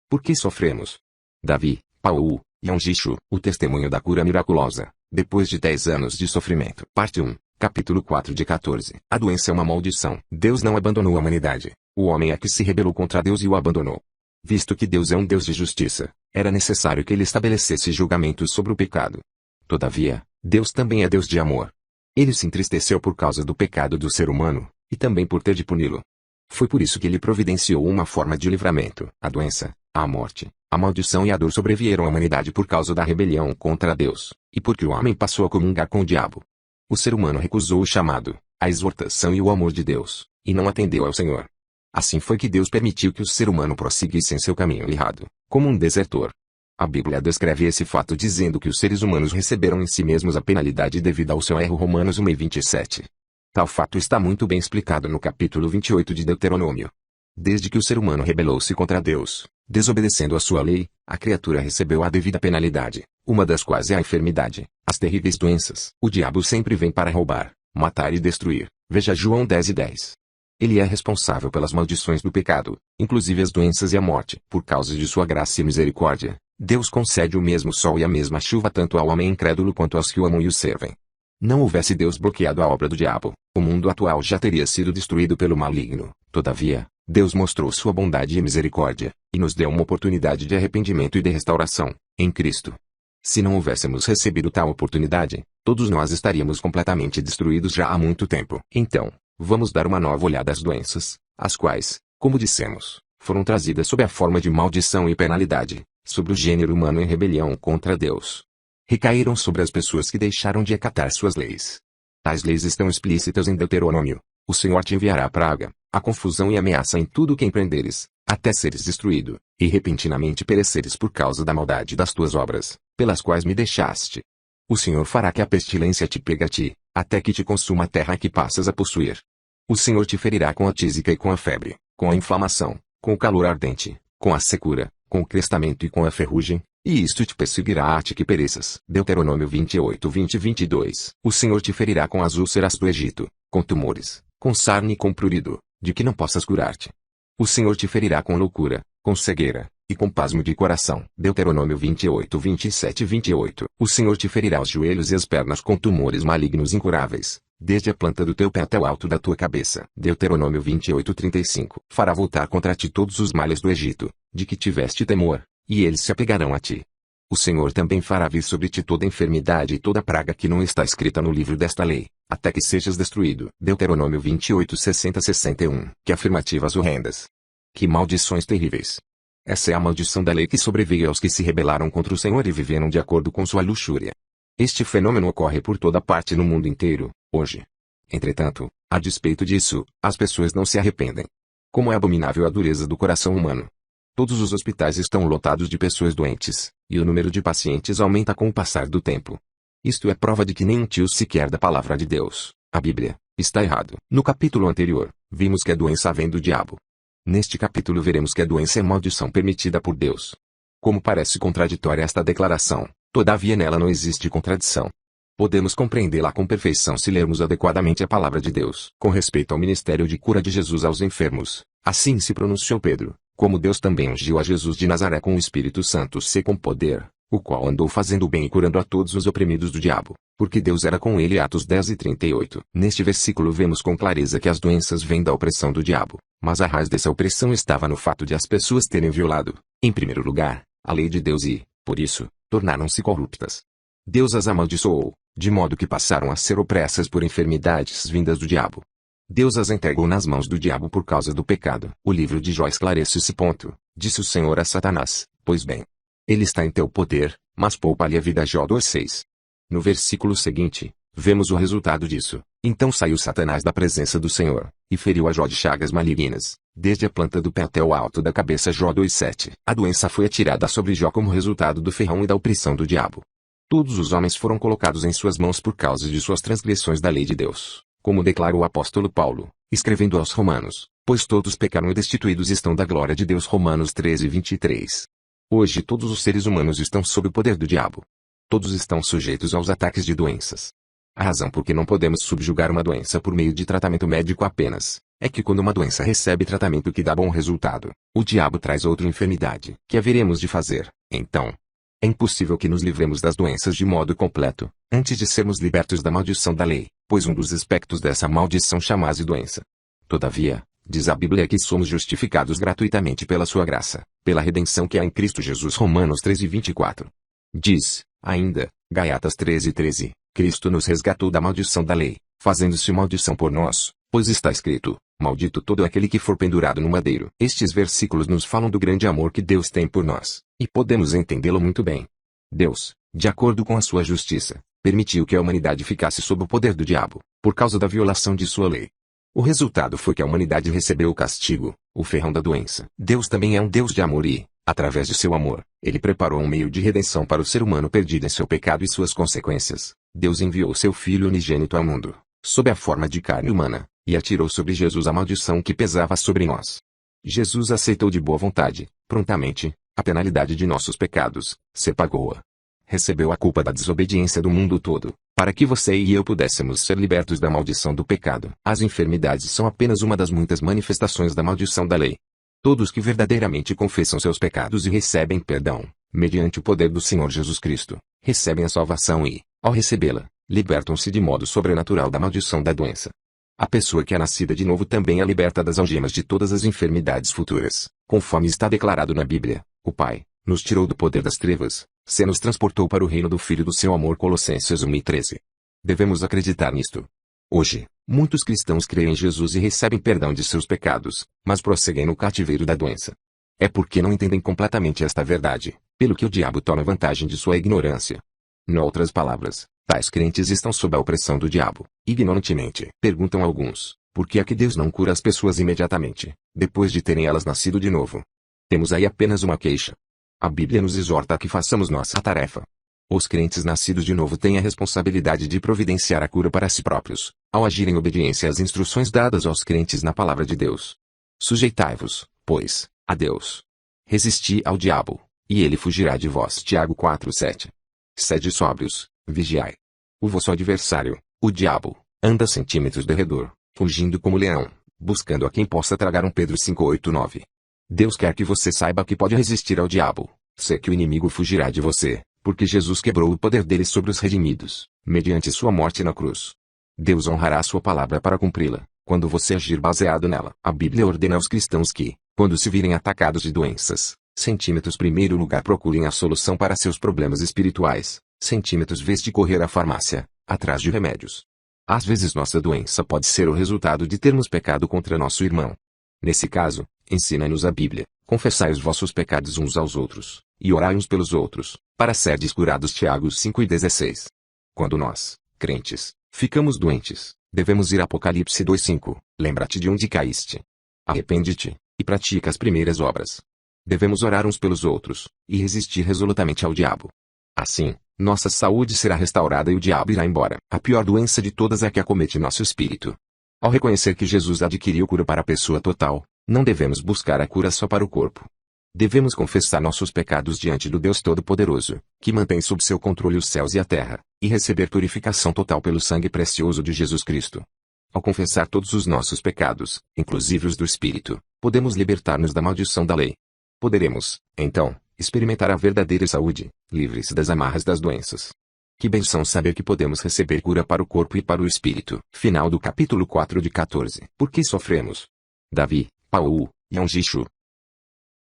Por que sofremos? Davi, Paulo, Yonjishu, o testemunho da cura miraculosa, depois de 10 anos de sofrimento. Parte 1, capítulo 4 de 14. A doença é uma maldição. Deus não abandonou a humanidade. O homem é que se rebelou contra Deus e o abandonou. Visto que Deus é um Deus de justiça, era necessário que ele estabelecesse julgamentos sobre o pecado. Todavia, Deus também é Deus de amor. Ele se entristeceu por causa do pecado do ser humano, e também por ter de puni-lo. Foi por isso que ele providenciou uma forma de livramento. A doença, a morte, a maldição e a dor sobrevieram à humanidade por causa da rebelião contra Deus, e porque o homem passou a comungar com o diabo. O ser humano recusou o chamado, a exortação e o amor de Deus, e não atendeu ao Senhor. Assim foi que Deus permitiu que o ser humano prosseguisse em seu caminho errado, como um desertor. A Bíblia descreve esse fato dizendo que os seres humanos receberam em si mesmos a penalidade devido ao seu erro. Romanos 1:27. Tal fato está muito bem explicado no capítulo 28 de Deuteronômio. Desde que o ser humano rebelou-se contra Deus, desobedecendo a sua lei, a criatura recebeu a devida penalidade, uma das quais é a enfermidade, as terríveis doenças. O diabo sempre vem para roubar, matar e destruir. Veja João 10:10. Ele é responsável pelas maldições do pecado, inclusive as doenças e a morte. Por causa de sua graça e misericórdia, Deus concede o mesmo sol e a mesma chuva tanto ao homem incrédulo quanto aos que o amam e o servem. Não houvesse Deus bloqueado a obra do diabo, o mundo atual já teria sido destruído pelo maligno. Todavia, Deus mostrou sua bondade e misericórdia, e nos deu uma oportunidade de arrependimento e de restauração, em Cristo. Se não houvéssemos recebido tal oportunidade, todos nós estaríamos completamente destruídos já há muito tempo. Então, vamos dar uma nova olhada às doenças, as quais, como dissemos, foram trazidas sob a forma de maldição e penalidade, sobre o gênero humano em rebelião contra Deus. Recaíram sobre as pessoas que deixaram de acatar suas leis. Tais leis estão explícitas em Deuteronômio. O Senhor te enviará a praga, a confusão e ameaça em tudo o que empreenderes, até seres destruído, e repentinamente pereceres por causa da maldade das tuas obras, pelas quais me deixaste. O Senhor fará que a pestilência te pegue a ti, até que te consuma a terra que passas a possuir. O Senhor te ferirá com a tísica e com a febre, com a inflamação, com o calor ardente, com a secura, com o crestamento e com a ferrugem, e isto te perseguirá até que pereças. Deuteronômio 28:20-22. O Senhor te ferirá com as úlceras do Egito, com tumores, com sarna e com prurido, de que não possas curar-te. O Senhor te ferirá com loucura, com cegueira, e com pasmo de coração. Deuteronômio 28:27-28. O Senhor te ferirá os joelhos e as pernas com tumores malignos incuráveis, desde a planta do teu pé até o alto da tua cabeça. Deuteronômio 28:35. Fará voltar contra ti todos os males do Egito, de que tiveste temor, e eles se apegarão a ti. O Senhor também fará vir sobre ti toda enfermidade e toda praga que não está escrita no livro desta lei, até que sejas destruído. Deuteronômio 28:60-61. Que afirmativas horrendas! Que maldições terríveis! Essa é a maldição da lei que sobreveio aos que se rebelaram contra o Senhor e viveram de acordo com sua luxúria. Este fenômeno ocorre por toda parte no mundo inteiro, hoje. Entretanto, a despeito disso, as pessoas não se arrependem. Como é abominável a dureza do coração humano! Todos os hospitais estão lotados de pessoas doentes, e o número de pacientes aumenta com o passar do tempo. Isto é prova de que nem um tio sequer da palavra de Deus, a Bíblia, está errado. No capítulo anterior, vimos que a doença vem do diabo. Neste capítulo veremos que a doença é maldição permitida por Deus. Como parece contraditória esta declaração, todavia nela não existe contradição. Podemos compreendê-la com perfeição se lermos adequadamente a palavra de Deus. Com respeito ao ministério de cura de Jesus aos enfermos, assim se pronunciou Pedro. Como Deus também ungiu a Jesus de Nazaré com o Espírito Santo e com poder, o qual andou fazendo o bem e curando a todos os oprimidos do diabo, porque Deus era com ele. Atos 10:38. Neste versículo vemos com clareza que as doenças vêm da opressão do diabo, mas a raiz dessa opressão estava no fato de as pessoas terem violado, em primeiro lugar, a lei de Deus e, por isso, tornaram-se corruptas. Deus as amaldiçoou, de modo que passaram a ser opressas por enfermidades vindas do diabo. Deus as entregou nas mãos do diabo por causa do pecado. O livro de Jó esclarece esse ponto. Disse o Senhor a Satanás: pois bem, ele está em teu poder, mas poupa-lhe a vida. Jó 2:6. No versículo seguinte, vemos o resultado disso. Então saiu Satanás da presença do Senhor, e feriu a Jó de chagas malignas, desde a planta do pé até o alto da cabeça. Jó 2:7. A doença foi atirada sobre Jó como resultado do ferrão e da opressão do diabo. Todos os homens foram colocados em suas mãos por causa de suas transgressões da lei de Deus. Como declara o apóstolo Paulo, escrevendo aos Romanos, pois todos pecaram e destituídos estão da glória de Deus. Romanos 13:23. Hoje todos os seres humanos estão sob o poder do diabo. Todos estão sujeitos aos ataques de doenças. A razão por que não podemos subjugar uma doença por meio de tratamento médico apenas, é que quando uma doença recebe tratamento que dá bom resultado, o diabo traz outra enfermidade. Que haveremos de fazer, então? É impossível que nos livremos das doenças de modo completo, antes de sermos libertos da maldição da lei, pois um dos aspectos dessa maldição chama-se doença. Todavia, diz a Bíblia que somos justificados gratuitamente pela sua graça, pela redenção que há em Cristo Jesus. Romanos 13:24. Diz, ainda, Gálatas 13:13, Cristo nos resgatou da maldição da lei, fazendo-se maldição por nós, pois está escrito, maldito todo aquele que for pendurado no madeiro. Estes versículos nos falam do grande amor que Deus tem por nós, e podemos entendê-lo muito bem. Deus, de acordo com a sua justiça, permitiu que a humanidade ficasse sob o poder do diabo, por causa da violação de sua lei. O resultado foi que a humanidade recebeu o castigo, o ferrão da doença. Deus também é um Deus de amor e, através de seu amor, ele preparou um meio de redenção para o ser humano perdido em seu pecado e suas consequências. Deus enviou seu Filho unigênito ao mundo, sob a forma de carne humana, e atirou sobre Jesus a maldição que pesava sobre nós. Jesus aceitou de boa vontade, prontamente, a penalidade de nossos pecados, se pagou-a. Recebeu a culpa da desobediência do mundo todo, para que você e eu pudéssemos ser libertos da maldição do pecado. As enfermidades são apenas uma das muitas manifestações da maldição da lei. Todos que verdadeiramente confessam seus pecados e recebem perdão, mediante o poder do Senhor Jesus Cristo, recebem a salvação e, ao recebê-la, libertam-se de modo sobrenatural da maldição da doença. A pessoa que é nascida de novo também é liberta das algemas de todas as enfermidades futuras, conforme está declarado na Bíblia. O Pai nos tirou do poder das trevas, se nos transportou para o reino do Filho do seu amor. Colossenses 1:13. Devemos acreditar nisto. Hoje, muitos cristãos creem em Jesus e recebem perdão de seus pecados, mas prosseguem no cativeiro da doença. É porque não entendem completamente esta verdade, pelo que o diabo toma vantagem de sua ignorância. Em outras palavras, tais crentes estão sob a opressão do diabo, ignorantemente. Perguntam alguns, por que é que Deus não cura as pessoas imediatamente, depois de terem elas nascido de novo? Temos aí apenas uma queixa. A Bíblia nos exorta a que façamos nossa tarefa. Os crentes nascidos de novo têm a responsabilidade de providenciar a cura para si próprios, ao agir em obediência às instruções dadas aos crentes na palavra de Deus. Sujeitai-vos, pois, a Deus. Resisti ao diabo, e ele fugirá de vós. Tiago 4:7. Sede sóbrios, vigiai. O vosso adversário, o diabo, anda centímetros de redor, fugindo como leão, buscando a quem possa tragar. Pedro 5:8-9. Deus quer que você saiba que pode resistir ao diabo, sei que o inimigo fugirá de você, porque Jesus quebrou o poder dele sobre os redimidos, mediante sua morte na cruz. Deus honrará a sua palavra para cumpri-la, quando você agir baseado nela. A Bíblia ordena aos cristãos que, quando se virem atacados de doenças, centímetros primeiro lugar procurem a solução para seus problemas espirituais, centímetros vez de correr à farmácia, atrás de remédios. Às vezes nossa doença pode ser o resultado de termos pecado contra nosso irmão. Nesse caso, ensina-nos a Bíblia, confessai os vossos pecados uns aos outros, e orai uns pelos outros, para serdes curados. Tiago 5:16. Quando nós, crentes, ficamos doentes, devemos ir. Apocalipse 2:5, lembra-te de onde caíste. Arrepende-te, e pratica as primeiras obras. Devemos orar uns pelos outros, e resistir resolutamente ao diabo. Assim, nossa saúde será restaurada e o diabo irá embora. A pior doença de todas é que acomete nosso espírito. Ao reconhecer que Jesus adquiriu cura para a pessoa total, não devemos buscar a cura só para o corpo. Devemos confessar nossos pecados diante do Deus Todo-Poderoso, que mantém sob seu controle os céus e a terra, e receber purificação total pelo sangue precioso de Jesus Cristo. Ao confessar todos os nossos pecados, inclusive os do espírito, podemos libertar-nos da maldição da lei. Poderemos, então, experimentar a verdadeira saúde, livres das amarras das doenças. Que bênção saber que podemos receber cura para o corpo e para o espírito. Final do capítulo 4 de 14. Por que sofremos? Davi, Paulo, Yongishu,